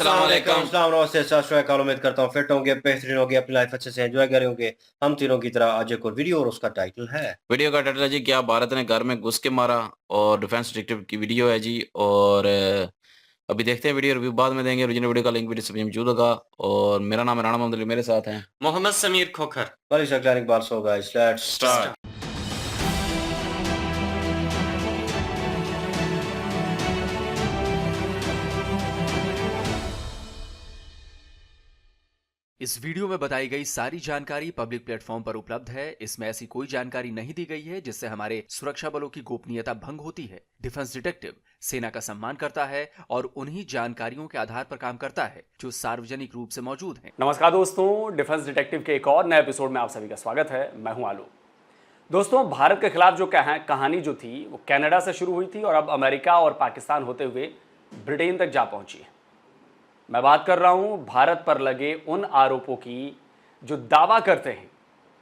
अस्सलाम वालेकुम। अस्सलाम नमस्ते सत श्री अकाल। उम्मीद करता हूँ फिट होंगे, बेहतरीन होंगे, अपनी लाइफ अच्छे से एंजॉय कर रहे होंगे हम तीनों की तरह। आज एक और वीडियो और उसका टाइटल है वीडियो का टाइटल है जी, क्या भारत ने घर में घुस के मारा, और डिफेंस डिटेक्टिव की वीडियो है जी। और अभी देखते हैं, वीडियो रिव्यू बाद में देंगे। ओरिजिनल वीडियो का लिंक भी डिस्क्रिप्शन में मौजूद होगा। और मेरा नाम है राणा मोहम्मद अली, मेरे साथ हैं मोहम्मद समीर खोखर। वाली शक्ल Iqbal. So guys let's start. इस वीडियो में बताई गई सारी जानकारी पब्लिक प्लेटफॉर्म पर उपलब्ध है। इसमें ऐसी कोई जानकारी नहीं दी गई है जिससे हमारे सुरक्षा बलों की गोपनीयता भंग होती है। डिफेंस डिटेक्टिव सेना का सम्मान करता है और उन्हीं जानकारियों के आधार पर काम करता है जो सार्वजनिक रूप से मौजूद हैं। नमस्कार दोस्तों, डिफेंस डिटेक्टिव के एक और नए एपिसोड में आप सभी का स्वागत है। मैं हूं आलू। दोस्तों, भारत के खिलाफ जो कहानी जो थी वो कनाडा से शुरू हुई थी और अब अमेरिका और पाकिस्तान होते हुए ब्रिटेन तक जा पहुंची है। मैं बात कर रहा हूं भारत पर लगे उन आरोपों की जो दावा करते हैं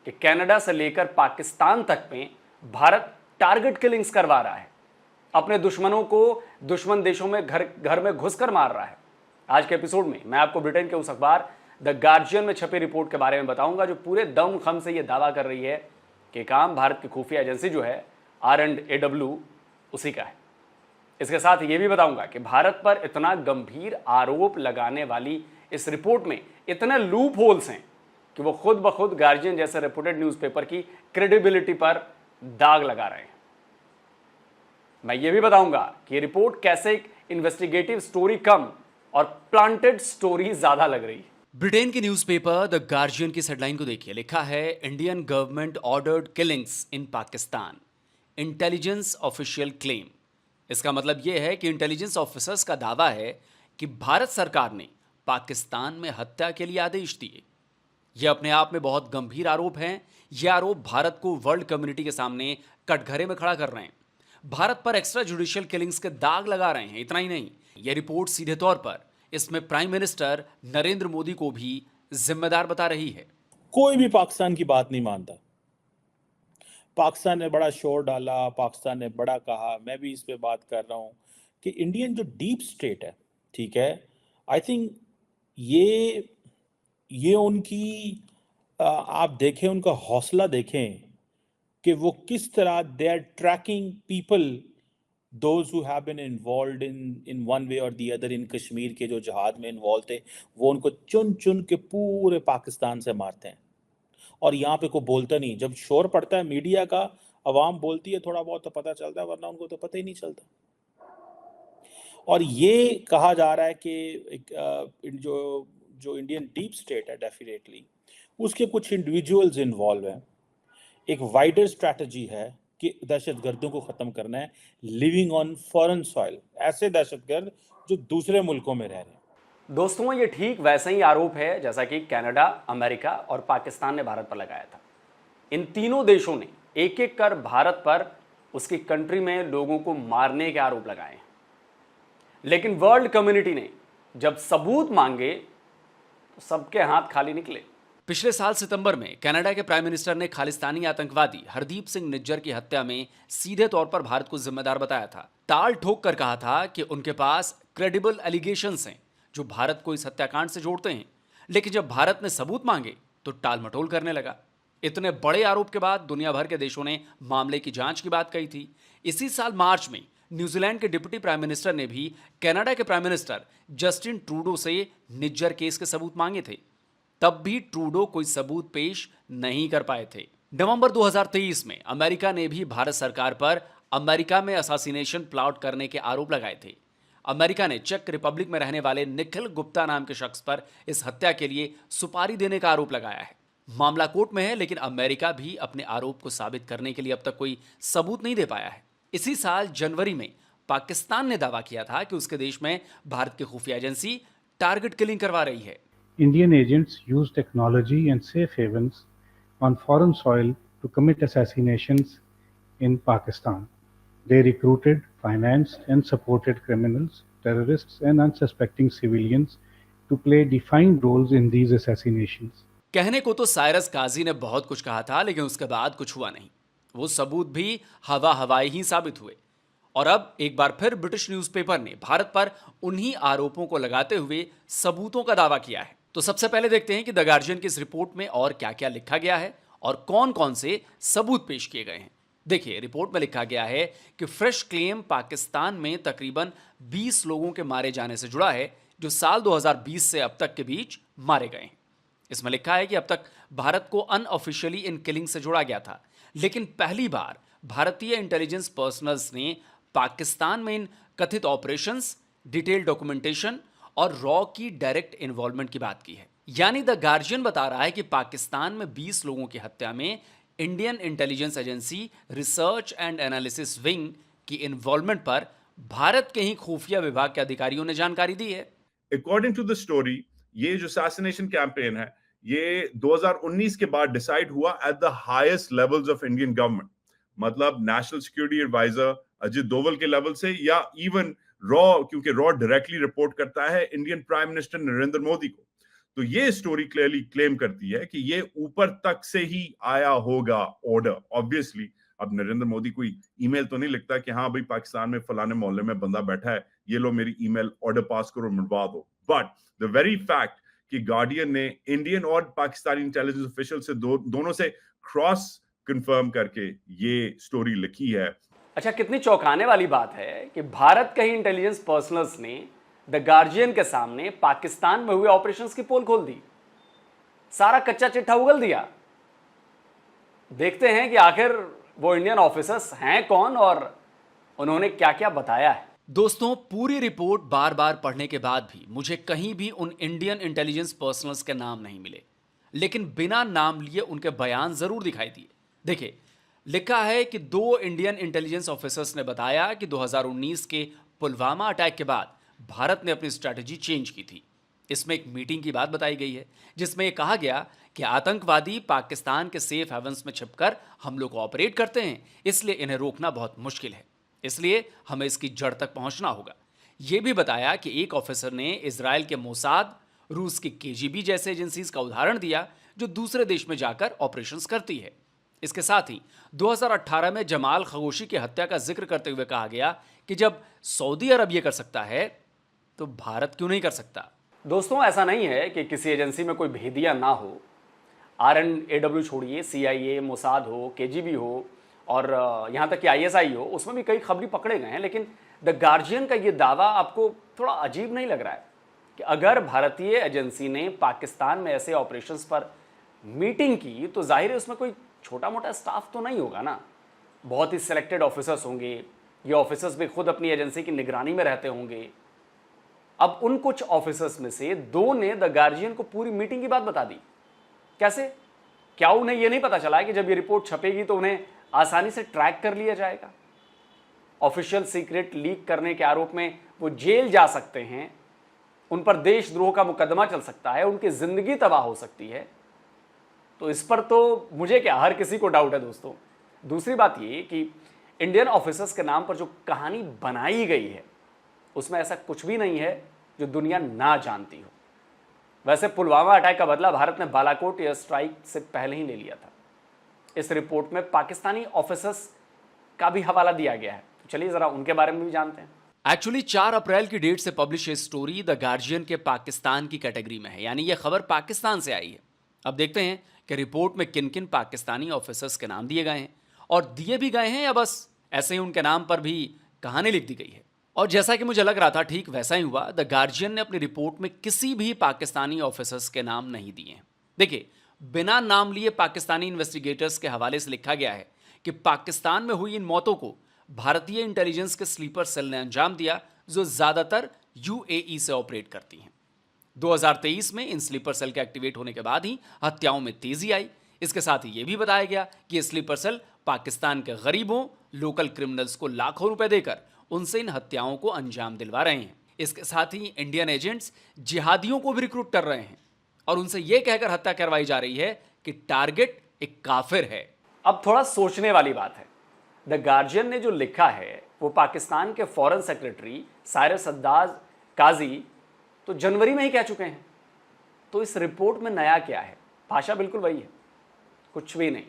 कि कनाडा से लेकर पाकिस्तान तक में भारत टारगेट किलिंग्स करवा रहा है, अपने दुश्मनों को दुश्मन देशों में घर में घुसकर मार रहा है। आज के एपिसोड में मैं आपको ब्रिटेन के उस अखबार द गार्जियन में छपी रिपोर्ट के बारे में बताऊंगा जो पूरे दम खम से यह दावा कर रही है कि काम भारत की खुफिया एजेंसी जो है R&AW उसी का है। इसके साथ ये भी बताऊंगा कि भारत पर इतना गंभीर आरोप लगाने वाली इस रिपोर्ट में इतने लूप होल्स हैं कि वो खुद ब खुद गार्जियन जैसे रेपुटेड न्यूज़पेपर की क्रेडिबिलिटी पर दाग लगा रहे हैं। मैं ये भी बताऊंगा कि ये रिपोर्ट कैसे एक इन्वेस्टिगेटिव स्टोरी कम और प्लांटेड स्टोरी ज्यादा लग रही है। ब्रिटेन के न्यूज़पेपर द गार्जियन की हेडलाइन को देखिए। लिखा है, इंडियन गवर्नमेंट ऑर्डर्ड किलिंग्स इन पाकिस्तान, इंटेलिजेंस ऑफिशियल क्लेम। इसका मतलब यह है कि इंटेलिजेंस ऑफिसर्स का दावा है कि भारत सरकार ने पाकिस्तान में हत्या के लिए आदेश दिए। यह अपने आप में बहुत गंभीर आरोप हैं। यह आरोप भारत को वर्ल्ड कम्युनिटी के सामने कटघरे में खड़ा कर रहे हैं, भारत पर एक्स्ट्रा जुडिशियल किलिंग्स के दाग लगा रहे हैं। इतना ही नहीं, यह रिपोर्ट सीधे तौर पर इसमें प्राइम मिनिस्टर नरेंद्र मोदी को भी जिम्मेदार बता रही है। कोई भी पाकिस्तान की बात नहीं मानता। पाकिस्तान ने बड़ा शोर डाला, पाकिस्तान ने बड़ा कहा। मैं भी इस पे बात कर रहा हूँ कि इंडियन जो डीप स्टेट है, ठीक है, आई थिंक ये उनकी आप देखें, उनका हौसला देखें कि वो किस तरह they are tracking people those who have been involved in one way और दी अदर। इन कश्मीर के जो जहाद में इन्वॉल्व थे वो उनको चुन चुन के पूरे पाकिस्तान से मारते हैं और यहाँ पे कोई बोलता नहीं। जब शोर पड़ता है मीडिया का, आवाम बोलती है थोड़ा बहुत तो पता चलता है, वरना उनको तो पता ही नहीं चलता। और ये कहा जा रहा है कि जो इंडियन डीप स्टेट है, डेफिनेटली उसके कुछ इंडिविजुअल्स इन्वॉल्व हैं। एक वाइडर स्ट्रैटेजी है कि दहशतगर्दों को ख़त्म करना है, लिविंग ऑन फॉरेन सॉइल, ऐसे दहशतगर्द जो दूसरे मुल्कों में रह रहे हैं। दोस्तों, ये ठीक वैसा ही आरोप है जैसा कि कनाडा, अमेरिका और पाकिस्तान ने भारत पर लगाया था। इन तीनों देशों ने एक एक कर भारत पर उसकी कंट्री में लोगों को मारने के आरोप लगाए हैं। लेकिन वर्ल्ड कम्युनिटी ने जब सबूत मांगे तो सबके हाथ खाली निकले। पिछले साल सितंबर में कनाडा के प्राइम मिनिस्टर ने खालिस्तानी आतंकवादी हरदीप सिंह निज्जर की हत्या में सीधे तौर पर भारत को जिम्मेदार बताया था। ताल ठोक कर कहा था कि उनके पास क्रेडिबल एलिगेशंस हैं जो भारत को इस हत्याकांड से जोड़ते हैं। लेकिन जब भारत ने सबूत मांगे तो टाल मटोल करने लगा। इतने बड़े आरोप के बाद दुनिया भर के देशों ने मामले की जांच की बात कही थी। इसी साल मार्च में न्यूजीलैंड के डिप्टी प्राइम मिनिस्टर ने भी कनाडा के प्राइम मिनिस्टर जस्टिन ट्रूडो से निज्जर केस के सबूत मांगे थे। तब भी ट्रूडो कोई सबूत पेश नहीं कर पाए थे। नवंबर 2023 में अमेरिका ने भी भारत सरकार पर अमेरिका में असासिनेशन प्लॉट करने के आरोप लगाए थे। अमेरिका ने चेक रिपब्लिक में रहने वाले निखिल गुप्ता नाम के शख्स पर इस हत्या के लिए सुपारी देने का आरोप लगाया है। मामला कोर्ट में है, लेकिन अमेरिका भी अपने आरोप को साबित करने के लिए अब तक कोई सबूत नहीं दे पाया है। इसी साल जनवरी में पाकिस्तान ने दावा किया था कि उसके देश में भारत की खुफिया एजेंसी टारगेट किलिंग करवा रही है। Indian agents use technology and safe havens on foreign soil to commit assassinations in Pakistan. They recruited, financed, and supported criminals, terrorists, and unsuspecting civilians to play defined roles in these assassinations. कहने को तो Cyrus काजी ने बहुत कुछ कहा था, लेकिन उसके बाद कुछ हुआ नहीं। वो सबूत भी हवाई ही साबित हुए और अब एक बार फिर ब्रिटिश न्यूज़पेपर ने भारत पर उन्हीं आरोपों को लगाते हुए सबूतों का दावा किया है। तो सबसे पहले देखते हैं कि द गार्जियन की इस रिपोर्ट में और क्या क्या लिखा गया है और कौन कौन से सबूत पेश किए गए हैं। देखिए, रिपोर्ट में लिखा गया है कि फ्रेश क्लेम पाकिस्तान में तकरीबन 20 लोगों के मारे जाने से जुड़ा है जो साल 2020 से अब तक के बीच मारे गए हैं। इसमें लिखा है कि अब तक भारत को अनऑफिशियली इन किलिंग से जोड़ा गया था, लेकिन पहली बार भारतीय इंटेलिजेंस पर्सनल्स ने पाकिस्तान में इन कथित ऑपरेशंस, डिटेल डॉक्यूमेंटेशन और रॉ की डायरेक्ट इन्वॉल्वमेंट की बात की है। यानी द गार्जियन बता रहा है कि पाकिस्तान में 20 लोगों की हत्या में Indian intelligence agency research and analysis wing की इन्वॉल्वमेंट पर भारत के ही खुफिया विभाग के अधिकारियों ने जानकारी दी है। अकॉर्डिंग टू द स्टोरी, ये जो असैसिनेशन कैंपेन है ये 2019 के बाद डिसाइड हुआ at the highest levels of Indian government, मतलब national security advisor Ajit Doval के लेवल से, या इवन रॉ, क्योंकि रॉ डायरेक्टली रिपोर्ट करता है Indian prime minister Narendra Modi को। तो ये स्टोरी क्लियरली क्लेम करती है कि ये ऊपर तक से ही आया होगा ऑर्डर। ऑब्वियसली अब नरेंद्र मोदी कोई ईमेल तो नहीं लिखता कि हाँ भाई पाकिस्तान में फलाने मोहल्ले में बंदा बैठा है, ये लो मेरी ईमेल ऑर्डर पास करो, मिलवा दो। बट द वेरी फैक्ट कि गार्डियन ने इंडियन और पाकिस्तानी इंटेलिजेंस ऑफिशियल से दोनों से क्रॉस कंफर्म करके ये स्टोरी लिखी है। अच्छा, कितनी चौंकाने वाली बात है कि भारत के ही इंटेलिजेंस पर्सनल्स ने द गार्जियन के सामने पाकिस्तान में हुए ऑपरेशंस की पोल खोल दी, सारा कच्चा चिट्ठा उगल दिया। देखते हैं कि आखिर वो इंडियन ऑफिसर्स हैं कौन और उन्होंने क्या क्या बताया है। दोस्तों, पूरी रिपोर्ट बार बार पढ़ने के बाद भी मुझे कहीं भी उन इंडियन इंटेलिजेंस पर्सनल्स के नाम नहीं मिले, लेकिन बिना नाम लिए उनके बयान जरूर दिखाई दिए। देखिए, लिखा है कि 2 इंडियन इंटेलिजेंस ऑफिसर्स ने बताया कि 2019 के पुलवामा अटैक के बाद भारत ने अपनी स्ट्रैटेजी चेंज की थी। इसमें एक मीटिंग की बात बताई गई है जिसमें यह कहा गया कि आतंकवादी पाकिस्तान के सेफ हेवंस में छिपकर हमलों को ऑपरेट करते हैं, इसलिए इन्हें रोकना बहुत मुश्किल है, इसलिए हमें इसकी जड़ तक पहुंचना होगा। यह भी बताया कि एक ऑफिसर ने इजराइल के मोसाद, रूस की केजीबी जैसे एजेंसीज का उदाहरण दिया जो दूसरे देश में जाकर ऑपरेशंस करती है। इसके साथ ही 2018 में जमाल खशोगी की हत्या का जिक्र करते हुए कहा गया कि जब सऊदी अरब ये कर सकता है तो भारत क्यों नहीं कर सकता। दोस्तों, ऐसा नहीं है कि किसी एजेंसी में कोई भेदिया ना हो। RNAW छोड़िए, CIA, मोसाद हो, KGB हो और यहाँ तक कि ISI हो, उसमें भी कई खबरी पकड़े गए हैं। लेकिन द गार्जियन का ये दावा आपको थोड़ा अजीब नहीं लग रहा है कि अगर भारतीय एजेंसी ने पाकिस्तान में ऐसे ऑपरेशंस पर मीटिंग की तो जाहिर है उसमें कोई छोटा मोटा स्टाफ तो नहीं होगा ना, बहुत ही सिलेक्टेड ऑफिसर्स होंगे। ये ऑफिसर्स भी खुद अपनी एजेंसी की निगरानी में रहते होंगे। अब उन कुछ ऑफिसर्स में से 2 ने द गार्जियन को पूरी मीटिंग की बात बता दी। कैसे? क्या उन्हें यह नहीं पता चला कि जब ये रिपोर्ट छपेगी तो उन्हें आसानी से ट्रैक कर लिया जाएगा? ऑफिशियल सीक्रेट लीक करने के आरोप में वो जेल जा सकते हैं, उन पर देशद्रोह का मुकदमा चल सकता है, उनकी जिंदगी तबाह हो सकती है। तो इस पर तो मुझे क्या, हर किसी को डाउट है दोस्तों। दूसरी बात ये कि इंडियन ऑफिसर्स के नाम पर जो कहानी बनाई गई है उसमें ऐसा कुछ भी नहीं है जो दुनिया ना जानती हो। वैसे पुलवामा अटैक का बदला भारत ने बालाकोट एयर स्ट्राइक से पहले ही ले लिया था। इस रिपोर्ट में पाकिस्तानी ऑफिसर्स का भी हवाला दिया गया है, तो चलिए जरा उनके बारे में भी जानते हैं। एक्चुअली 4 अप्रैल की डेट से पब्लिश ये स्टोरी द गार्जियन के पाकिस्तान की कैटेगरी में है, यानी ये खबर पाकिस्तान से आई है। अब देखते हैं कि रिपोर्ट में किन किन पाकिस्तानी ऑफिसर्स के नाम दिए गए हैं, और दिए भी गए हैं या बस ऐसे ही उनके नाम पर भी कहानी लिख दी गई है। और जैसा कि मुझे लग रहा था ठीक वैसा ही हुआ। द गार्जियन ने अपनी रिपोर्ट में किसी भी पाकिस्तानी ऑफिसर्स के नाम नहीं दिए हैं। देखिए, बिना नाम लिए पाकिस्तानी इन्वेस्टिगेटर्स के हवाले से लिखा गया है कि पाकिस्तान में हुई इन मौतों को भारतीय इंटेलिजेंस के स्लीपर सेल ने अंजाम दिया, जो ज्यादातर UAE से ऑपरेट करती हैं। 2023 में इन स्लीपर सेल के एक्टिवेट होने के बाद ही हत्याओं में तेजी आई। इसके साथ ही यह भी बताया गया कि ये स्लीपर सेल पाकिस्तान के गरीबों, लोकल क्रिमिनल्स को लाखों रुपए देकर उनसे इन हत्याओं को अंजाम दिलवा रहे हैं। इसके साथ ही इंडियन एजेंट्स जिहादियों को भी रिक्रूट कर रहे हैं और उनसे यह कहकर हत्या करवाई जा रही है कि टारगेट एक काफिर है। अब थोड़ा सोचने वाली बात है। द गार्जियन ने जो लिखा है वो पाकिस्तान के फॉरेन सेक्रेटरी साइरस सद्दाज काजी तो जनवरी में ही कह चुके हैं। तो इस रिपोर्ट में नया क्या है? भाषा बिल्कुल वही है, कुछ भी नहीं।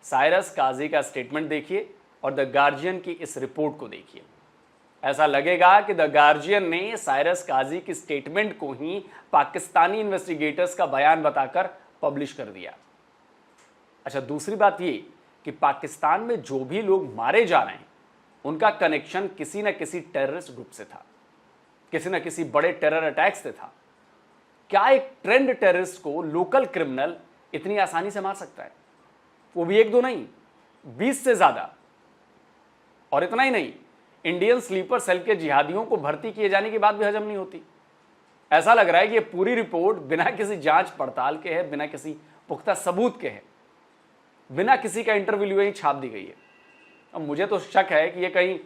साइरस काजी का स्टेटमेंट देखिए और द गार्जियन की इस रिपोर्ट को देखिए। ऐसा लगेगा कि द गार्जियन ने साइरस काजी की स्टेटमेंट को ही पाकिस्तानी इन्वेस्टिगेटर्स का बयान बताकर पब्लिश कर दिया। अच्छा, दूसरी बात ये कि पाकिस्तान में जो भी लोग मारे जा रहे हैं उनका कनेक्शन किसी न किसी टेररिस्ट ग्रुप से था, किसी न किसी बड़े टेरर अटैक से था। क्या एक ट्रेंड टेररिस्ट को लोकल क्रिमिनल इतनी आसानी से मार सकता है? वो भी 1-2 नहीं, 20 से ज्यादा। और इतना ही नहीं, इंडियन स्लीपर सेल के जिहादियों को भर्ती किए जाने की बात भी हजम नहीं होती। ऐसा लग रहा है कि ये पूरी रिपोर्ट बिना किसी जांच पड़ताल के है, बिना किसी पुख्ता सबूत के है, बिना किसी का इंटरव्यू ही छाप दी गई है। अब मुझे तो शक है कि ये कहीं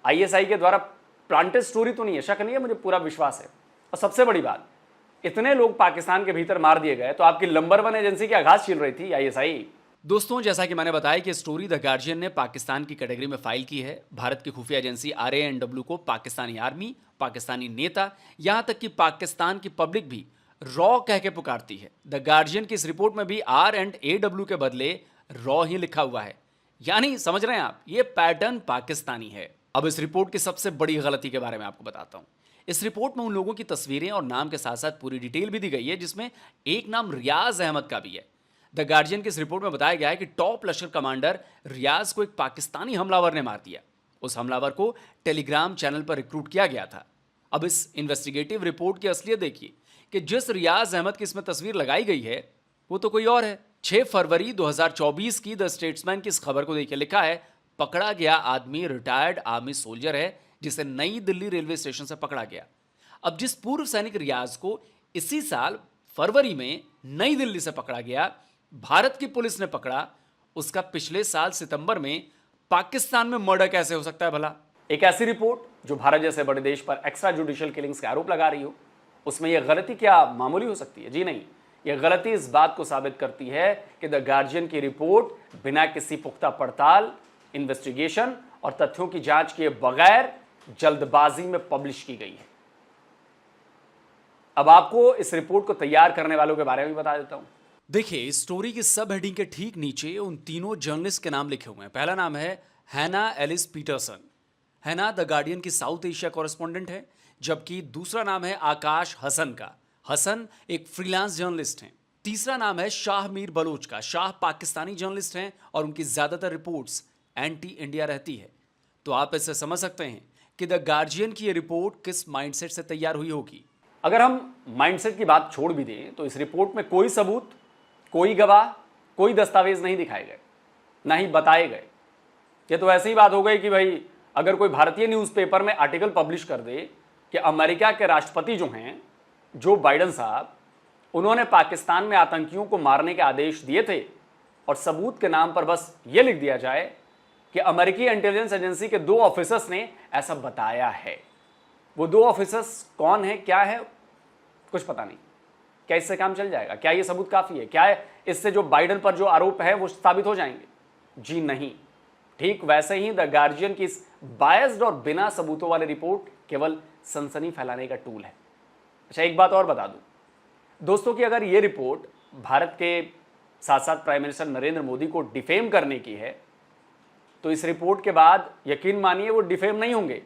आईएसआई के द्वारा प्लांटेड स्टोरी तो नहीं है। शक नहीं है, मुझे पूरा विश्वास है। और सबसे बड़ी बात, इतने लोग पाकिस्तान के भीतर मार दिए गए तो आपकी नंबर 1 एजेंसी की आगाज छीन रही थी आईएसआई। दोस्तों, जैसा कि मैंने बताया कि स्टोरी द गार्जियन ने पाकिस्तान की कैटेगरी में फाइल की है। भारत की खुफिया एजेंसी RANW को पाकिस्तानी आर्मी, पाकिस्तानी नेता, यहां तक कि पाकिस्तान की पब्लिक भी रॉ कह के पुकारती है। द गार्जियन की इस रिपोर्ट में भी R&AW के बदले रॉ ही लिखा हुआ है। यानी समझ रहे हैं आप, ये पैटर्न पाकिस्तानी है। अब इस रिपोर्ट की सबसे बड़ी गलती के बारे में आपको बताता हूं। इस रिपोर्ट में उन लोगों की तस्वीरें और नाम के साथ साथ पूरी डिटेल भी दी गई है, जिसमें एक नाम रियाज अहमद का भी है। द गार्जियन की इस रिपोर्ट में बताया गया है कि टॉप लश्कर कमांडर रियाज को एक पाकिस्तानी हमलावर ने मार दिया। उस हमलावर को टेलीग्राम चैनल पर रिक्रूट किया गया था। अब इस इन्वेस्टिगेटिव रिपोर्ट की असलियत देखिए कि जिस रियाज अहमद की इसमें तस्वीर लगाई गई है वो तो कोई और है। 6 फरवरी 2024 की द स्टेट्समैन की इस खबर को देखिए, लिखा है, पकड़ा गया आदमी रिटायर्ड आर्मी सोल्जर है जिसे नई दिल्ली रेलवे स्टेशन से पकड़ा गया। अब जिस पूर्व सैनिक रियाज को इसी साल फरवरी में नई दिल्ली से पकड़ा गया, भारत की पुलिस ने पकड़ा, उसका पिछले साल सितंबर में पाकिस्तान में मर्डर कैसे हो सकता है भला? एक ऐसी रिपोर्ट जो भारत जैसे बड़े देश पर एक्स्ट्रा जुडिशियल किलिंग्स के आरोप लगा रही हो, उसमें यह गलती क्या मामूली हो सकती है? जी नहीं, यह गलती इस बात को साबित करती है कि द गार्जियन की रिपोर्ट बिना किसी पुख्ता पड़ताल, इन्वेस्टिगेशन और तथ्यों की जांच किए बगैर जल्दबाजी में पब्लिश की गई है। अब आपको इस रिपोर्ट को तैयार करने वालों के बारे में बता देता हूं। देखिए, इस स्टोरी की सब हेडिंग के ठीक नीचे उन तीनों जर्नलिस्ट के नाम लिखे हुए हैं। पहला नाम है हैना एलिस पीटरसन। हैना द गार्डियन की साउथ एशिया कॉरेस्पॉन्डेंट है, जबकि दूसरा नाम है आकाश हसन का। हसन एक फ्रीलांस जर्नलिस्ट हैं। तीसरा नाम है शाह मीर बलोच का। शाह पाकिस्तानी जर्नलिस्ट हैं और उनकी ज्यादातर रिपोर्ट्स एंटी इंडिया रहती है। तो आप इससे समझ सकते हैं कि द गार्जियन की ये रिपोर्ट किस माइंडसेट से तैयार हुई होगी। अगर हम माइंडसेट की बात छोड़ भी दें तो इस रिपोर्ट में कोई सबूत, कोई गवाह, कोई दस्तावेज नहीं दिखाए गए, ना ही बताए गए। ये तो ऐसी ही बात हो गई कि भाई अगर कोई भारतीय न्यूज़पेपर में आर्टिकल पब्लिश कर दे कि अमेरिका के राष्ट्रपति जो हैं जो बाइडेन साहब, उन्होंने पाकिस्तान में आतंकियों को मारने के आदेश दिए थे, और सबूत के नाम पर बस ये लिख दिया जाए कि अमेरिकी इंटेलिजेंस एजेंसी के 2 ऑफिसर्स ने ऐसा बताया है। वो 2 ऑफिसर्स कौन है, क्या है, कुछ पता नहीं। क्या इससे काम चल जाएगा? क्या ये सबूत काफी है? क्या इससे जो बाइडेन पर जो आरोप है वो साबित हो जाएंगे? जी नहीं। ठीक वैसे ही द गार्जियन की इस बायस्ड और बिना सबूतों वाली रिपोर्ट केवल सनसनी फैलाने का टूल है। अच्छा, एक बात और बता दूं दोस्तों कि अगर ये रिपोर्ट भारत के साथ साथ प्राइम मिनिस्टर नरेंद्र मोदी को डिफेम करने की है, तो इस रिपोर्ट के बाद यकीन मानिए वो डिफेम नहीं होंगे,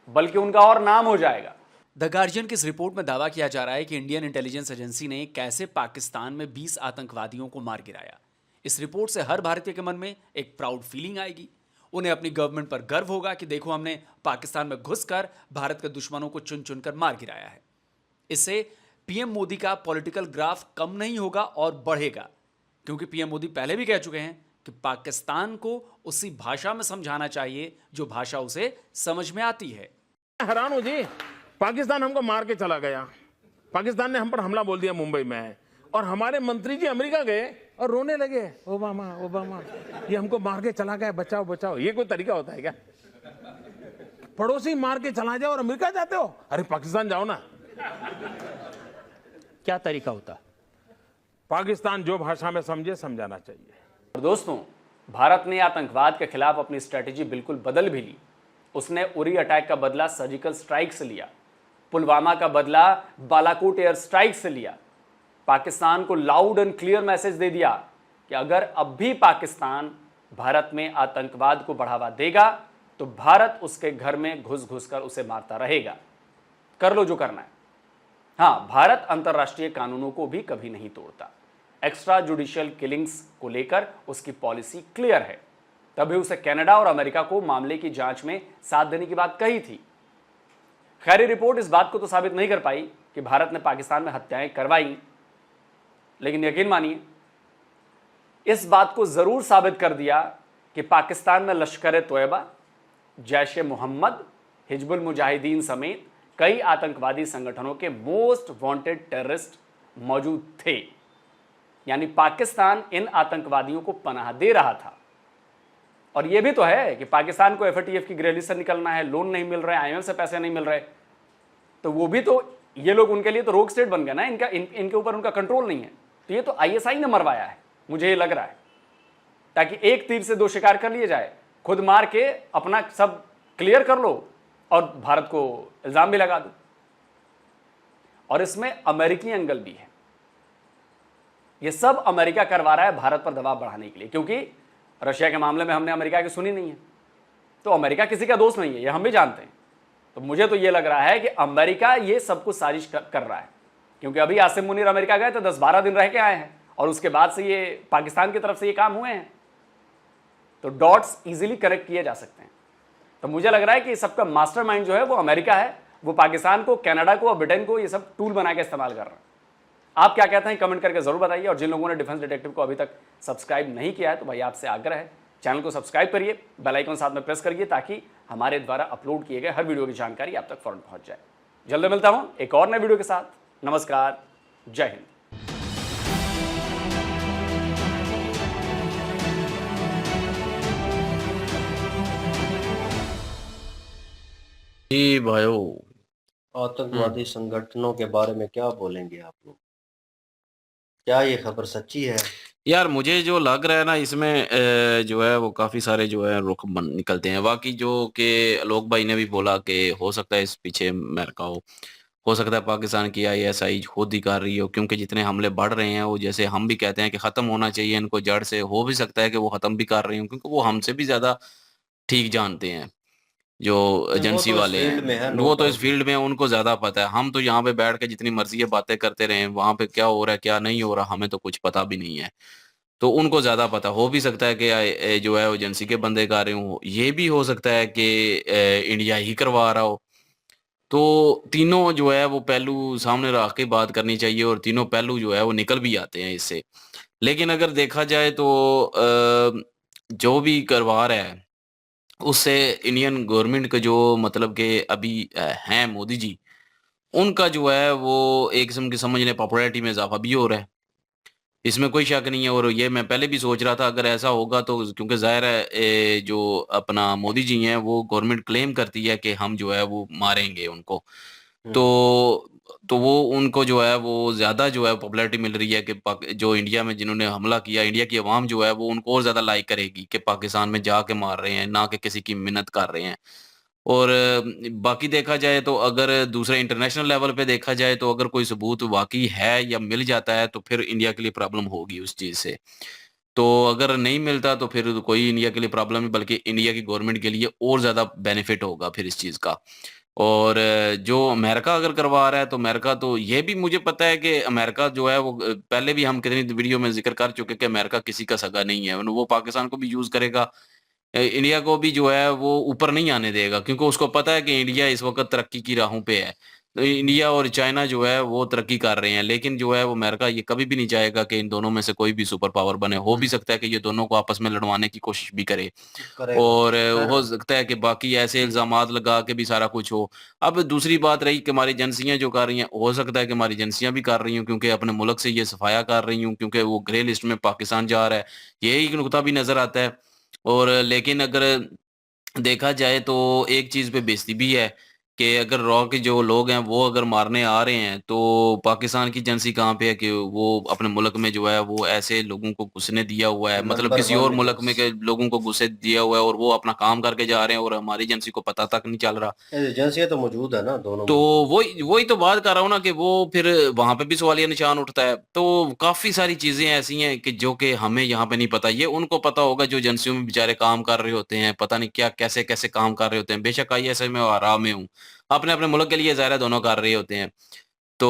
बल्कि उनका और नाम हो जाएगा। द गार्जियन की इस रिपोर्ट में दावा किया जा रहा है कि इंडियन इंटेलिजेंस एजेंसी ने कैसे पाकिस्तान में 20 आतंकवादियों को मार गिराया। इस रिपोर्ट से हर भारतीय के मन में एक प्राउड फीलिंग आएगी। उन्हें अपनी गवर्नमेंट पर गर्व होगा कि देखो, हमने पाकिस्तान में घुसकर भारत के दुश्मनों को चुन चुनकर मार गिराया है। इससे पीएम मोदी का पॉलिटिकल ग्राफ कम नहीं होगा और बढ़ेगा, क्योंकि पीएम मोदी पहले भी कह चुके हैं कि पाकिस्तान को उसी भाषा में समझाना चाहिए जो भाषा उसे समझ में आती है। हैरान हूं जी, पाकिस्तान हमको मार के चला गया, पाकिस्तान ने हम पर हमला बोल दिया मुंबई में, और हमारे मंत्री जी अमेरिका गए और रोने लगे, ओबामा ओबामा ये हमको मार के चला गया, बचाओ बचाओ। ये कोई तरीका होता है क्या? पड़ोसी मार के चला जाओ और अमेरिका जाते हो? अरे पाकिस्तान जाओ ना। क्या तरीका होता? पाकिस्तान जो भाषा में समझे समझाना चाहिए। और दोस्तों, भारत ने आतंकवाद के खिलाफ अपनी स्ट्रेटेजी बिल्कुल बदल भी ली। उसने उरी अटैक का बदला सर्जिकल स्ट्राइक से लिया, पुलवामा का बदला बालाकोट एयर स्ट्राइक से लिया। पाकिस्तान को लाउड एंड क्लियर मैसेज दे दिया कि अगर अब भी पाकिस्तान भारत में आतंकवाद को बढ़ावा देगा तो भारत उसके घर में घुस घुस कर उसे मारता रहेगा। कर लो जो करना है। हाँ, भारत अंतर्राष्ट्रीय कानूनों को भी कभी नहीं तोड़ता। एक्स्ट्रा जुडिशियल किलिंग्स को लेकर उसकी पॉलिसी क्लियर है। तभी उसे कनाडा और अमेरिका को मामले की जांच में साथ देने की बात कही थी। खैर, ये रिपोर्ट इस बात को तो साबित नहीं कर पाई कि भारत ने पाकिस्तान में हत्याएं करवाई, लेकिन यकीन मानिए इस बात को जरूर साबित कर दिया कि पाकिस्तान में लश्कर-ए-तोयबा, जैश-ए-मोहम्मद, हिजबुल मुजाहिदीन समेत कई आतंकवादी संगठनों के मोस्ट वांटेड टेररिस्ट मौजूद थे। यानी पाकिस्तान इन आतंकवादियों को पनाह दे रहा था। और यह भी तो है कि पाकिस्तान को एफएटीएफ की ग्रे लिस्ट से निकलना है, लोन नहीं मिल रहे, आईएमएफ से पैसे नहीं मिल रहे, तो वो भी तो, ये लोग उनके लिए तो रोग स्टेट बन गया ना, इनके ऊपर उनका कंट्रोल नहीं है। तो ये तो आईएसआई ने मरवाया है, मुझे ये लग रहा है, ताकि एक तीर से दो शिकार कर लिए जाए। खुद मार के अपना सब क्लियर कर लो और भारत को इल्जाम भी लगा दो। और इसमें अमेरिकी एंगल भी है। ये सब अमेरिका करवा रहा है भारत पर दबाव बढ़ाने के लिए, क्योंकि रशिया के मामले में हमने अमेरिका की सुनी नहीं है, तो अमेरिका किसी का दोस्त नहीं है, ये हम भी जानते हैं। तो मुझे तो ये लग रहा है कि अमेरिका ये सब कुछ साजिश कर रहा है, क्योंकि अभी आसिम मुनीर अमेरिका गए तो 10-12 दिन रह के आए हैं और उसके बाद से ये पाकिस्तान की तरफ से ये काम हुए हैं। तो डॉट्स इजीली कनेक्ट किए जा सकते हैं। तो मुझे लग रहा है कि सबका मास्टरमाइंड जो है वो अमेरिका है, वो पाकिस्तान को, कनाडा को और ब्रिटेन को ये सब टूल बना के इस्तेमाल कर रहा है। आप क्या कहते हैं कमेंट करके जरूर बताइए। और जिन लोगों ने डिफेंस डिटेक्टिव को अभी तक सब्सक्राइब नहीं किया है तो भाई आपसे आग्रह है, चैनल को सब्सक्राइब करिए, बेल आइकन साथ में प्रेस करिए, ताकि हमारे द्वारा अपलोड किए गए हर वीडियो की जानकारी आप तक फौरन पहुंच जाए। जल्द मिलता हूं एक और नए वीडियो के साथ। नमस्कार, जय हिंद। जी भाइयों, आतंकवादी संगठनों के बारे में क्या बोलेंगे आप लोग? क्या ये खबर सच्ची है? यार मुझे जो लग रहा है ना, इसमें जो है वो काफ़ी सारे जो है रुख निकलते हैं। बाकी जो कि आलोक भाई ने भी बोला कि हो सकता है इस पीछे अमेरिका हो सकता है पाकिस्तान की आईएसआई खुद ही कर रही हो, क्योंकि जितने हमले बढ़ रहे हैं वो, जैसे हम भी कहते हैं कि ख़त्म होना चाहिए इनको जड़ से, हो भी सकता है कि वो ख़त्म भी कर रही हो, क्योंकि वो हमसे भी ज़्यादा ठीक जानते हैं जो वो एजेंसी तो इस वाले फील्ड में है, हैं। नो वो तो इस डाउट। फील्ड में, उनको ज़्यादा पता है। हम तो यहाँ पे बैठ के जितनी मर्ज़ी ये बातें करते रहें, वहाँ पे क्या हो रहा है क्या नहीं हो रहा हमें तो कुछ पता भी नहीं है। तो उनको ज़्यादा पता। हो भी सकता है कि जो है वो एजेंसी के बंदे कर रहे हों, ये भी हो सकता है कि इंडिया ही करवा रहा हो। तो तीनों जो है वो पहलू सामने रख के बात करनी चाहिए, और तीनों पहलू जो है वो निकल भी आते हैं इससे। लेकिन अगर देखा जाए तो जो भी करवा रहा है उससे इंडियन गवर्नमेंट का जो, मतलब कि अभी हैं मोदी जी, उनका जो है वो एक किस्म की समझ लें पॉपुलैरिटी में इज़ाफ़ा भी हो रहा है। इसमें कोई शक नहीं है, और ये मैं पहले भी सोच रहा था अगर ऐसा होगा तो, क्योंकि ज़ाहिर है जो अपना मोदी जी हैं वो गवर्नमेंट क्लेम करती है कि हम जो है वो मारेंगे उनको। हुँ। तो वो उनको जो है वो ज़्यादा जो है पॉपुलैरिटी मिल रही है कि जो इंडिया में जिन्होंने हमला किया, इंडिया की अवाम जो है वो उनको और ज़्यादा लाइक करेगी कि पाकिस्तान में जाके मार रहे हैं, ना कि किसी की मिन्नत कर रहे हैं। और बाकी देखा जाए तो अगर दूसरे इंटरनेशनल लेवल पे देखा जाए तो अगर कोई सबूत वाक़ई है या मिल जाता है तो फिर इंडिया के लिए प्रॉब्लम होगी उस चीज़ से। तो अगर नहीं मिलता तो फिर कोई इंडिया के लिए प्रॉब्लम नहीं, बल्कि इंडिया की गवर्नमेंट के लिए और ज़्यादा बेनिफिट होगा फिर इस चीज़ का। और जो अमेरिका अगर करवा रहा है तो अमेरिका, तो ये भी मुझे पता है कि अमेरिका जो है वो पहले भी हम कितनी वीडियो में ज़िक्र कर चुके कि अमेरिका किसी का सगा नहीं है। वो पाकिस्तान को भी यूज़ करेगा, इंडिया को भी जो है वो ऊपर नहीं आने देगा, क्योंकि उसको पता है कि इंडिया इस वक़्त तरक्की की राहों पे है। तो इंडिया और चाइना जो है वो तरक्की कर रहे हैं, लेकिन जो है वो अमेरिका ये कभी भी नहीं चाहेगा कि इन दोनों में से कोई भी सुपर पावर बने। हो भी सकता है कि ये दोनों को आपस में लड़वाने की कोशिश भी करे, करेगा। और हो खैर, सकता है कि बाकी ऐसे इल्ज़ामात लगा के भी सारा कुछ हो। अब दूसरी बात रही कि हमारी एजेंसियाँ जो कर रही हैं, हो सकता है कि हमारी एजेंसियाँ भी कर रही हों, क्योंकि अपने मुल्क से ये सफाया कर रही हों, क्योंकि वो ग्रे लिस्ट में पाकिस्तान जा रहा है। यही एक नुकता भी नज़र आता है। और लेकिन अगर देखा जाए तो एक चीज़ पे बेइज़्ज़ती भी है कि अगर रॉ के जो लोग हैं वो अगर मारने आ रहे हैं तो पाकिस्तान की एजेंसी कहाँ पे है कि वो अपने मुल्क में जो है वो ऐसे लोगों को घुसने दिया हुआ है, मतलब नंबर किसी और वन मुल्क में के लोगों को घुसे दिया हुआ है और वो अपना काम करके जा रहे हैं और हमारी एजेंसी को पता तक नहीं चल रहा। एजेंसियां तो मौजूद है ना दोनों तो मुल्कों में। वही वही तो बात कर रहा हूँ ना कि वो फिर वहां पे भी सवालिया निशान उठता है। तो काफी सारी चीजें ऐसी हैं कि जो कि हमें यहाँ पे नहीं पता, ये उनको पता होगा जो एजेंसियों में बेचारे काम कर रहे होते हैं, पता नहीं क्या कैसे कैसे काम कर रहे होते हैं। बेशक ISI में आराम में हूँ, अपने अपने मुल्क के लिए ज़ाहिर है दोनों कर रहे होते हैं। तो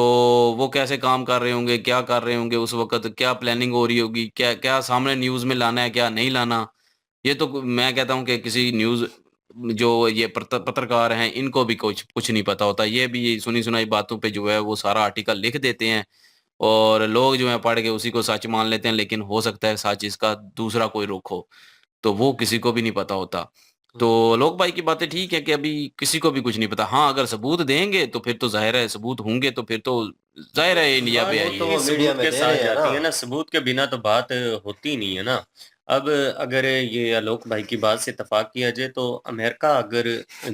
वो कैसे काम कर रहे होंगे, क्या कर रहे होंगे उस वक्त, क्या प्लानिंग हो रही होगी, क्या क्या सामने न्यूज में लाना है क्या नहीं लाना, ये तो मैं कहता हूँ कि किसी न्यूज़ जो ये पत्रकार हैं इनको भी कुछ कुछ नहीं पता होता। ये भी सुनी-सुनाई बातों पे जो है वो सारा आर्टिकल लिख देते हैं और लोग जो है पढ़ के उसी को सच मान लेते हैं, लेकिन हो सकता है सच इसका दूसरा कोई रुख हो, तो वो किसी को भी नहीं पता होता। तो लोग भाई की बातें ठीक है कि अभी किसी को भी कुछ नहीं पता। हाँ, अगर सबूत देंगे तो फिर तो ज़ाहिर है सबूत होंगे तो फिर तो ज़ाहिर है इंडिया हाँ, पे वो आई तो है। वो मीडिया सबूत में के दे साथ रहे हैं जाती है ना। ना, सबूत के बिना तो बात होती नहीं है ना। अब अगर ये आलोक भाई की बात से इत्तेफाक किया जाए तो अमेरिका अगर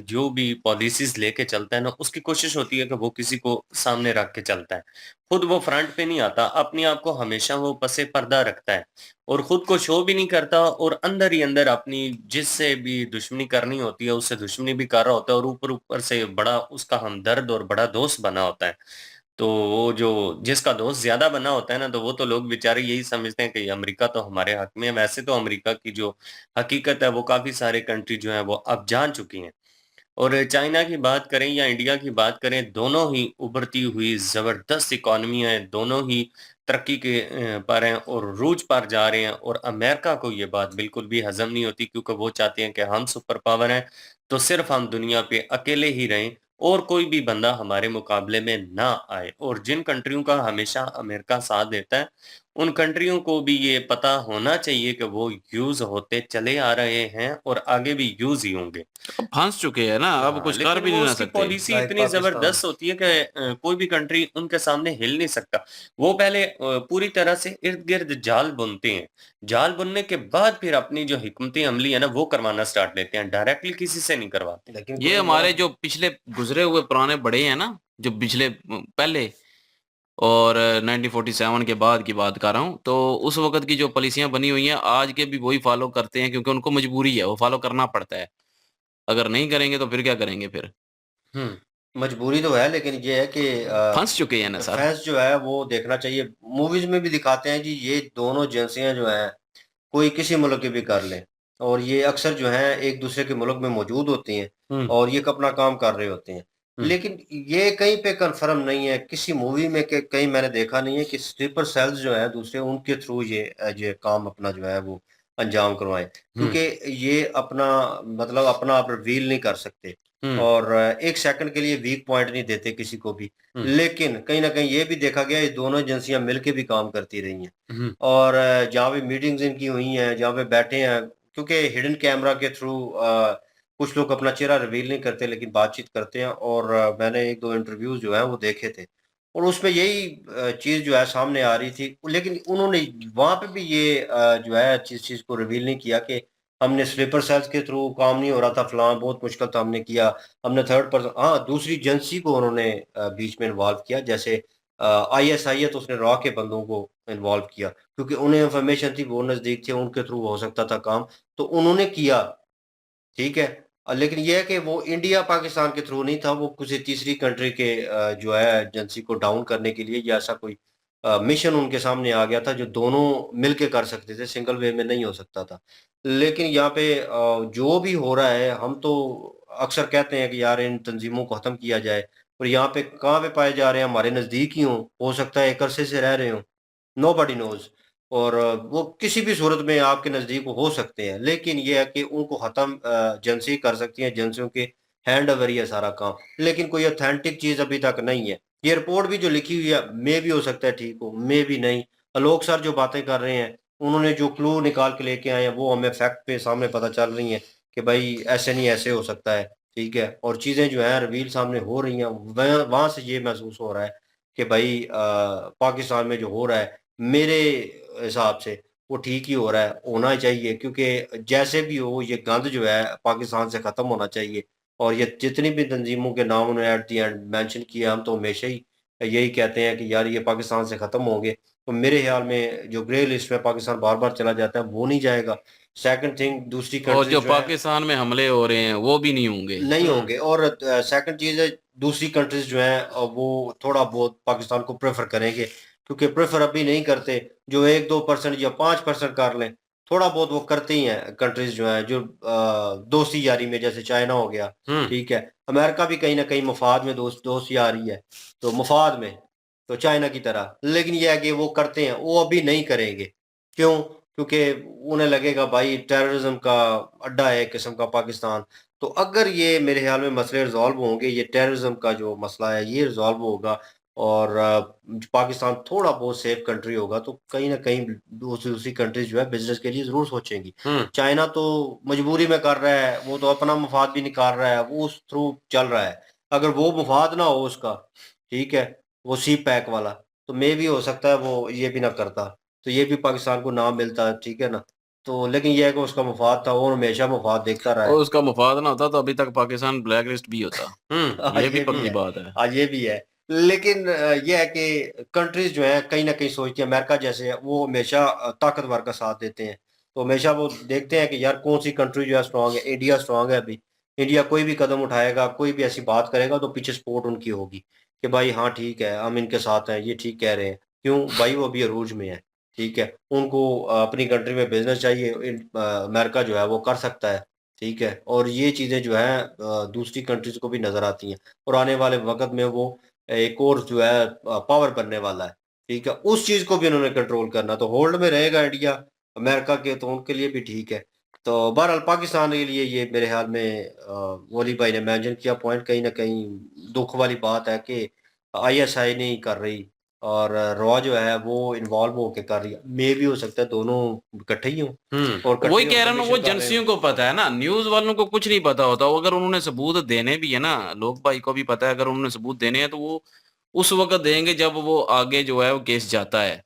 जो भी पॉलिसीज़ लेके चलता है ना, उसकी कोशिश होती है कि वो किसी को सामने रख के चलता है। खुद वो फ्रंट पे नहीं आता, अपने आप को हमेशा वो पसे पर्दा रखता है और खुद को शो भी नहीं करता और अंदर ही अंदर अपनी जिससे भी दुश्मनी करनी होती है, उससे दुश्मनी भी कर रहा होता है और ऊपर-ऊपर से बड़ा उसका हमदर्द और बड़ा दोस्त बना होता है। तो वो जो जिसका दोस्त ज़्यादा बना होता है ना, तो वो तो लोग बेचारे यही समझते हैं कि अमेरिका तो हमारे हक में है। वैसे तो अमेरिका की जो हकीकत है, वो काफ़ी सारे कंट्री जो हैं, वो अब जान चुकी हैं। और चाइना की बात करें या इंडिया की बात करें, दोनों ही उभरती हुई ज़बरदस्त इकॉनमी हैं, दोनों ही तरक्की के पर हैं और रूज पर जा रहे हैं और अमेरिका को ये बात बिल्कुल भी हज़म नहीं होती क्योंकि वो चाहते हैं कि हम सुपर पावर हैं, तो सिर्फ़ हम दुनिया पे अकेले ही रहें और कोई भी बंदा हमारे मुकाबले में ना आए। और जिन कंट्रियों का हमेशा अमेरिका साथ देता है, उन कंट्रियों को भी ये पता होना चाहिए कि वो यूज़ होते चले आ रहे हैं और आगे भी यूज़ ही होंगे। अब फँस चुके हैं ना, अब हाँ, कुछ कर लेकिन भी वो नहीं ना उसकी सकते। पॉलिसी लाइक इतनी पाकिस्तान। ज़बरदस्त होती है कि कोई भी कंट्री उनके सामने हिल नहीं सकता। वो पहले पूरी तरह से इर्द-गिर्द जाल बुनते हैं। जाल बुनने के बाद फिर अपनी जो हिकमत अमली है ना, वो करवाना स्टार्ट लेते हैं, डायरेक्टली किसी से नहीं करवाते। लेकिन ये कोई हमारे मौत जो पिछले गुज़रे हुए पुराने बड़े हैं ना, जो पिछले पहले और 1947 के बाद की बात कर रहा हूँ, तो उस वक़्त की जो पॉलिसियाँ बनी हुई हैं, आज के भी वही फ़ॉलो करते हैं क्योंकि उनको मजबूरी है, वो फ़ॉलो करना पड़ता है। अगर नहीं करेंगे तो फिर क्या करेंगे फिर? हुँ। मजबूरी तो है, लेकिन ये है कि फँस चुके हैं ना सर। फैंस जो है वो देखना चाहिए। मूवीज़ में भी दिखाते हैं जी, ये दोनों एजेंसियाँ जो हैं, कोई किसी मुल्क की भी कर लें और ये अक्सर जो हैं एक-दूसरे के मुल्क में मौजूद होती हैं हुँ, और ये अपना काम कर रहे होते हैं। हुँ, लेकिन ये कहीं पे कन्फर्म नहीं है, किसी मूवी में के कहीं मैंने देखा नहीं है कि स्लीपर सेल्स जो हैं दूसरे, उनके थ्रू ये काम अपना जो है वो अंजाम करवाएँ। हुँ, क्योंकि ये अपना मतलब अपना आप रिवील नहीं कर सकते हुँ, और 1 सेकंड के लिए वीक पॉइंट नहीं देते किसी को भी। हुँ, लेकिन कहीं न कहीं ये भी देखा गया, ये दोनों एजेंसियाँ मिल के भी काम करती रही हैं। हुँ, और जहाँ पे मीटिंग्स इनकी हुई हैं, जहाँ पे बैठे हैं, क्योंकि हिडन कैमरा के थ्रू कुछ लोग अपना चेहरा रिवील नहीं करते लेकिन बातचीत करते हैं और मैंने 1-2 इंटरव्यूज़ जो हैं वो देखे थे और उसमें यही चीज़ जो है सामने आ रही थी। लेकिन उन्होंने वहाँ पे भी ये जो है चीज़ को रिवील नहीं किया कि हमने स्लीपर सेल्स के थ्रू काम नहीं हो रहा था, फलाँ बहुत मुश्किल था हमने किया। हमने थर्ड पर्सन, हाँ, दूसरी एजेंसी को उन्होंने बीच में इन्वॉल्व किया, जैसे आईएसआई है तो उसने रॉ के बंदों को इन्वॉल्व किया क्योंकि उन्हें इन्फॉर्मेशन थी, वो नज़दीक थे, उनके थ्रू हो सकता था काम, तो उन्होंने किया, ठीक है। लेकिन ये है कि वो इंडिया पाकिस्तान के थ्रू नहीं था, वो किसी तीसरी कंट्री के जो है एजेंसी को डाउन करने के लिए या ऐसा कोई मिशन उनके सामने आ गया था जो दोनों मिल के कर सकते थे, सिंगल वे में नहीं हो सकता था। लेकिन यहाँ पे जो भी हो रहा है, हम तो अक्सर कहते हैं कि यार इन तंज़ीमों को ख़त्म किया जाए और यहाँ पे कहाँ पे पाए जा रहे हैं, हमारे नज़दीक ही हों, हो सकता है एक अरसे से रह रहे हों, नोबडी नोज़ और वो किसी भी सूरत में आपके नज़दीक हो सकते हैं। लेकिन ये है कि उनको ख़त्म एजेंसी कर सकती है, एजेंसियों के हैंड ओवर ही है सारा काम। लेकिन कोई ऑथेंटिक चीज़ अभी तक नहीं है। ये रिपोर्ट भी जो लिखी हुई है, मे भी हो सकता है ठीक हो, मे भी नहीं। आलोक सर जो बातें कर रहे हैं, उन्होंने जो क्लू निकाल के लेके आए हैं, वो हमें फैक्ट पे सामने पता चल रही हैं कि भाई ऐसे नहीं ऐसे हो सकता है, ठीक है? और चीज़ें जो हैं रिवील सामने हो रही हैं, वहाँ से ये महसूस हो रहा है कि भाई पाकिस्तान में जो हो रहा है, मेरे हिसाब से वो ठीक ही हो रहा है, होना चाहिए क्योंकि जैसे भी हो ये गंद जो है पाकिस्तान से ख़त्म होना चाहिए और ये जितनी भी तंजीमों के नाम उन्होंने एट दी एंड मेंशन किए, हम तो हमेशा ही यही कहते हैं कि यार ये पाकिस्तान से ख़त्म होंगे। तो मेरे ख्याल में जो ग्रे लिस्ट में पाकिस्तान बार-बार चला जाता है, वो नहीं जाएगा। सेकंड थिंग, दूसरी और कंट्रीज़ जो जो है पाकिस्तान में हमले हो रहे हैं वो भी नहीं होंगे। नहीं होंगे। और सेकंड चीज़ है, दूसरी कंट्रीज़ जो हैं वो थोड़ा बहुत पाकिस्तान को प्रेफ़र करेंगे, क्योंकि प्रेफ़र अभी नहीं करते। जो 1-2% या 5% कर लें, थोड़ा बहुत वो करते ही हैं कंट्रीज़ जो हैं, जो दोस्ती यारी में, जैसे चाइना हो गया, ठीक है। अमेरिका भी कहीं न कहीं मफ़ाद में दोस्त यारी है, तो मफ़ाद में, तो चाइना की तरह। लेकिन ये है कि वो करते हैं, वो अभी नहीं करेंगे। क्यों? क्योंकि उन्हें लगेगा भाई टेररिज़्म का अड्डा है एक किस्म का पाकिस्तान। तो अगर ये मेरे ख़्याल में मसले रिज़ॉल्व होंगे, ये टेररिज़्म का जो मसला है ये रिज़ॉल्व होगा और पाकिस्तान थोड़ा बहुत सेफ कंट्री होगा, तो कहीं न कहीं दूसरी कंट्रीज़ जो है बिज़नेस के लिए ज़रूर सोचेंगी। चाइना तो मजबूरी में कर रहा है, वो तो अपना मफ़ाद भी निकाल रहा है, वो उस थ्रू चल रहा है। अगर वो मफ़ाद ना हो उसका, ठीक है, वो सी पैक वाला, तो मेबी हो सकता है वो ये भी ना करता, तो ये भी पाकिस्तान को ना मिलता, ठीक है ना? तो लेकिन ये है कि उसका मफ़ाद था, वो हमेशा मफ़ाद देखता रहा है। और उसका मफाद ना होता तो अभी तक पाकिस्तान ब्लैक लिस्ट भी होता। ये भी ये भी पक्की है। बात है। हाँ, ये भी है। लेकिन ये है कि कंट्रीज़ जो हैं कहीं न कहीं सोचती हैं, अमेरिका जैसे है, वो हमेशा ताकतवर का साथ देते हैं। तो हमेशा वो देखते हैं कि यार कौन-सी कंट्री जो है स्ट्रॉन्ग है, इंडिया स्ट्रॉन्ग है अभी। इंडिया कोई भी कदम उठाएगा, कोई भी ऐसी बात करेगा तो पीछे सपोर्ट उनकी होगी, कि भाई हाँ, ठीक है, हम इनके साथ हैं, ये ठीक कह रहे हैं। क्यों? भाई वो अभी अरूज में है, ठीक है? उनको अपनी कंट्री में बिज़नेस चाहिए, अमेरिका जो है वो कर सकता है। ठीक है? और ये चीज़ें जो हैं दूसरी कंट्रीज़ को भी नज़र आती हैं और आने वाले वक़्त में वो एक और जो है पावर बनने वाला है, ठीक है? उस चीज़ को भी उन्होंने कंट्रोल करना, तो होल्ड में रहेगा इंडिया, अमेरिका के तो उनके लिए भी ठीक है। तो बहरहाल पाकिस्तान के लिए ये मेरे ख़्याल में वली भाई ने मेंशन किया पॉइंट, कहीं न कहीं दुःख वाली बात है कि आईएसआई नहीं कर रही और रॉ जो है वो इन्वॉल्व होके कर रही है। मेबी हो सकता है दोनों इकट्ठे ही हों और इकट्ठे वही ही कह रहा होकर हूँ ना, वो मिशन कर रहे हों। एजेंसियों को पता है ना, न्यूज़ वालों को कुछ नहीं पता होता। वो अगर उन्होंने सबूत देने भी है ना, लोक भाई को भी पता है, अगर उन्होंने सबूत देने हैं तो वो उस वक़्त देंगे जब वो आगे जो है वो केस जाता है।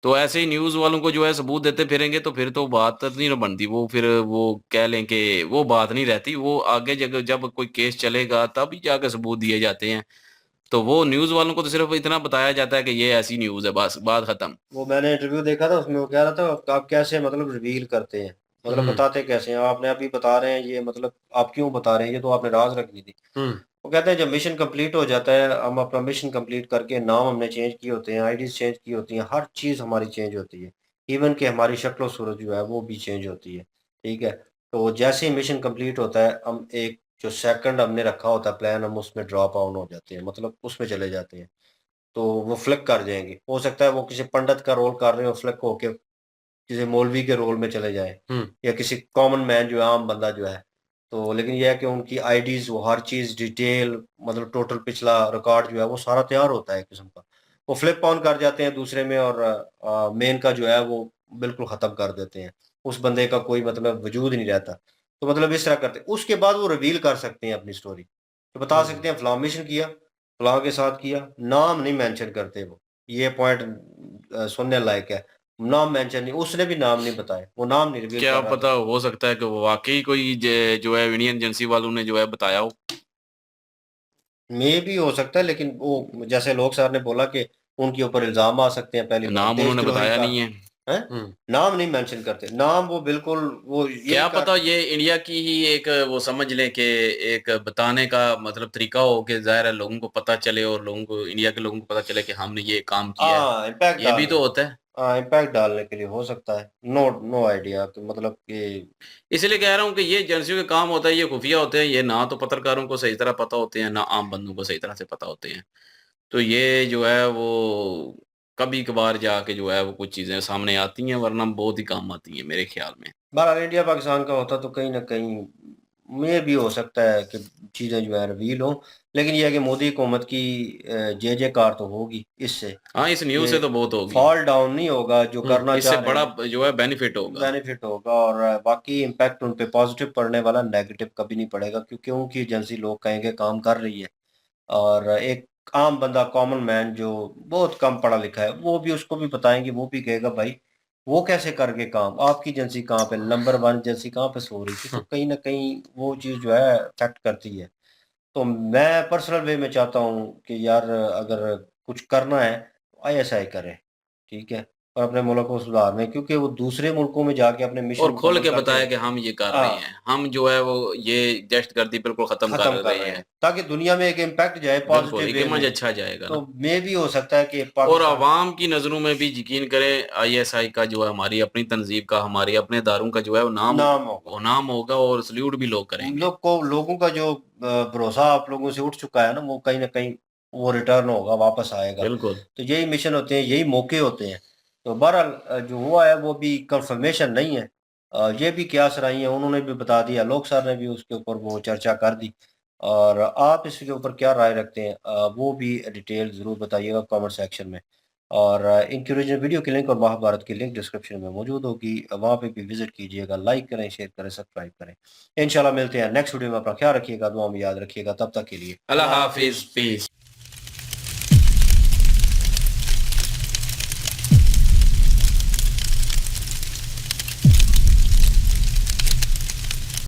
तो ऐसे ही न्यूज़ वालों को जो है सबूत देते फिरेंगे तो फिर तो बात नहीं ना बनती। वो फिर वो कह लें कि वो बात नहीं रहती। वो आगे जग जब कोई केस चलेगा तभी जाके सबूत दिए जाते हैं। तो वो न्यूज़ वालों को तो सिर्फ़ इतना बताया जाता है कि ये ऐसी न्यूज़ है, बस बात खत्म। वो मैंने इंटरव्यू देखा था, उसमें वो कह रहा था आप कैसे मतलब रिवील करते हैं? मतलब बताते कैसे हैं? आपने अभी बता रहे हैं ये, मतलब आप क्यों बता रहे हैं? ये तो आपने राज़ रखनी थी। वो कहते हैं जब मिशन कंप्लीट हो जाता है, हम अपना मिशन कंप्लीट करके नाम हमने चेंज किए होते हैं, आईडीज़ चेंज की होती हैं, हर चीज़ हमारी चेंज होती है। इवन कि हमारी शक्ल-ओ-सूरत जो है वो भी चेंज होती है, ठीक है? तो जैसे ही मिशन कंप्लीट होता है, हम एक जो सेकंड हमने रखा होता है प्लान, हम उसमें ड्रॉप ऑन हो जाते हैं, मतलब उसमें चले जाते हैं। तो वो फ्लिक कर जाएँगे। हो सकता है वो किसी पंडित का रोल कर रहे हो, फ्लिक होके किसी मौलवी के रोल में चले जाएँ या किसी कॉमन मैन जो है, आम बंदा जो है। तो लेकिन ये है कि उनकी आईडीज़, वो हर चीज़ डिटेल, मतलब टोटल पिछला रिकॉर्ड जो है वो सारा तैयार होता है एक किस्म का। वो फ्लिप ऑन कर जाते हैं दूसरे में और मेन का जो है वो बिल्कुल ख़त्म कर देते हैं। उस बंदे का कोई मतलब वजूद ही नहीं रहता। तो मतलब इस तरह करते हैं। उसके बाद वो रिवील कर सकते हैं अपनी स्टोरी। तो बता सकते हैं फलाँ मिशन किया, फलाँ के साथ किया, नाम नहीं मेंशन करते वो। ये पॉइंट सुनने लायक है। नाम मेंशन नहीं, उसने भी नाम नहीं बताए, वो नाम नहीं रिवील क्या कर रहा पता, था। हो सकता है कि वो वाक़ई कोई जो है इंडियन एजेंसी वालों ने जो है बताया हो। मेबी हो सकता है, लेकिन वो जैसे लोग साहब ने बोला कि उनके ऊपर इल्ज़ाम आ सकते हैं पहली बात, नाम उन्होंने देशद्रोही बताया का, नहीं है। हैं? नाम नहीं मेंशन करते, नाम वो बिल्कुल वो यही क्या कर पता ये इंडिया की ही एक वो समझ लें कि एक बताने का मतलब तरीका हो कि ज़ाहिर है लोगों को पता चले और लोगों को, इंडिया के लोगों को पता चले कि हमने ये काम किया है। इम्पैक्ट ये भी डालने तो होता है। इम्पैक्ट डालने के लिए हो सकता है। नो नो आइडिया कि मतलब कि इसलिए कह रहा हूँ कि ये एजेंसियों का काम होता है, ये खुफिया होते हैं, ये ना तो पत्रकारों को सही तरह पता होते हैं, ना आम बंदों को सही तरह से पता होते हैं। तो ये जो है वो कभी-कभार जाके जो है वो कुछ चीज़ें सामने आती हैं, वरना बहुत ही काम आती हैं मेरे ख़्याल में। बहरहाल इंडिया पाकिस्तान का होता तो कहीं न कहीं में भी हो सकता है कि चीज़ें जो है रिवील हों, लेकिन ये है कि मोदी हुकूमत की जय-जयकार तो होगी इससे। हाँ, इस न्यूज़ ये से तो बहुत होगी। फॉल डाउन नहीं होगा, जो करना इससे चाह रहे बड़ा हैं, जो है बेनिफिट होगा। बेनिफिट होगा और बाकी इम्पैक्ट उन पे पॉज़िटिव पड़ने वाला, नेगेटिव कभी नहीं पड़ेगा, क्योंकि उनकी एजेंसी लोग कहेंगे काम कर रही है और एक आम बंदा, कॉमन मैन जो बहुत कम पढ़ा लिखा है, वो भी उसको भी बताएँगे, वो भी कहेगा भाई वो कैसे कर गए काम, आपकी एजेंसी कहाँ पे, नंबर 1 एजेंसी कहाँ पे सो रही थी, तो कहीं ना कहीं वो चीज़ जो है इफेक्ट करती है। तो मैं पर्सनल वे में चाहता हूँ कि यार अगर कुछ करना है तो आईएसआई करे, ठीक है? और अपने मुल्क को सुधारने, क्योंकि वो दूसरे मुल्कों में जाके अपने मिशन और खोल मुकम्मल के करके बताया कि हम ये कर रहे हाँ, हैं। हम जो है वो ये दहशतगर्दी बिल्कुल ख़त्म खत्म कर कर रहे रहे हैं। हैं, ताकि दुनिया में एक इम्पैक्ट जाए बिल्कुल, पॉजिटिव एक वे इमेज में। अच्छा जाएगा तो ना। मे भी हो सकता है कि और पाकिस्तान अवाम की नज़रों में भी यकीन करें आईएसआई का जो है हमारी अपनी तंज़ीम का, हमारे अपने इदारों का जो है वो नाम होगा। नाम होगा और सैल्यूट भी लोग करेंगे। लोगों का जो भरोसा आप लोगों से उठ चुका है ना, वो कहीं न कहीं वो रिटर्न होगा, वापस आएगा। बिल्कुल। तो यही मिशन होते हैं, यही मौके होते हैं। तो बहरहाल जो हुआ है वो भी कन्फर्मेशन नहीं है। ये भी कियास रही हैं, उन्होंने भी बता दिया, लोग सर ने भी उसके ऊपर वो चर्चा कर दी। और आप इसके ऊपर क्या राय रखते हैं? वो भी डिटेल ज़रूर बताइएगा कमेंट सेक्शन में। और इनकी ओरिजिनल वीडियो की लिंक और महाभारत की लिंक डिस्क्रिप्शन में मौजूद होगी, वहाँ पे भी विज़िट कीजिएगा, लाइक करें, शेयर करें, सब्सक्राइब करें। इंशाल्लाह मिलते हैं नेक्स्ट वीडियो में, अपना ख्याल रखिएगा, दुआ में याद रखिएगा, तब तक के लिए अल्लाह हाफ़िज़, पीस।